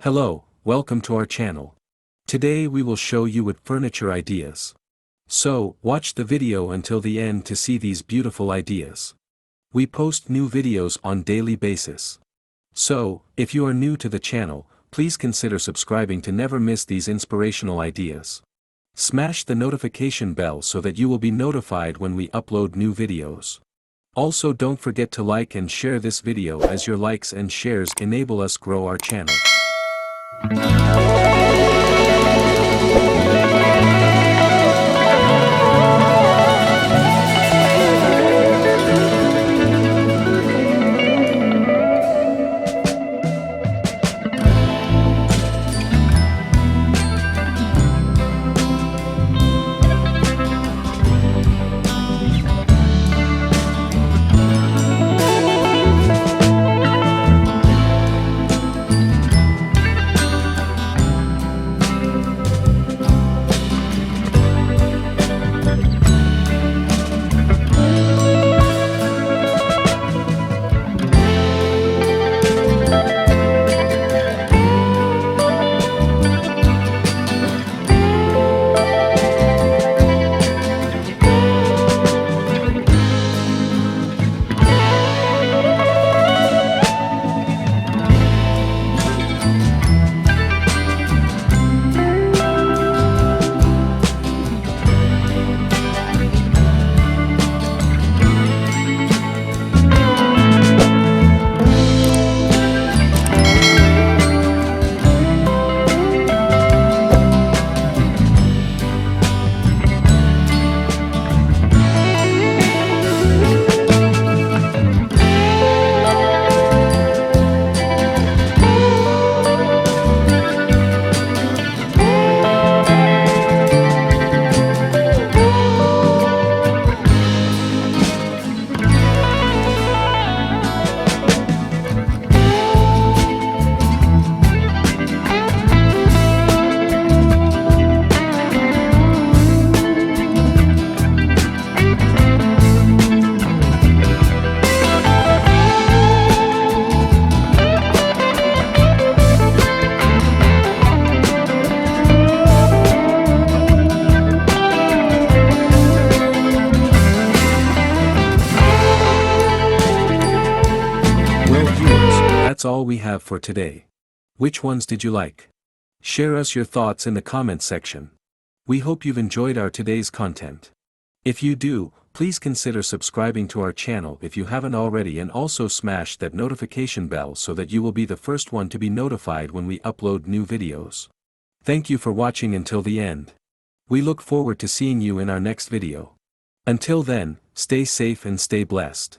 Hello, welcome to our channel. Today we will show you with furniture ideas. So, watch the video until the end to see these beautiful ideas. We post new videos on daily basis. So, if you are new to the channel, please consider subscribing to never miss these inspirational ideas. Smash the notification bell so that you will be notified when we upload new videos. Also, don't forget to like and share this video as your likes and shares enable us grow our channel. Well viewers, that's all we have for today. Which ones did you like? Share us your thoughts in the comments section. We hope you've enjoyed our today's content. If you do, please consider subscribing to our channel if you haven't already, and also smash that notification bell so that you will be the first one to be notified when we upload new videos. Thank you for watching until the end. We look forward to seeing you in our next video. Until then, stay safe and stay blessed.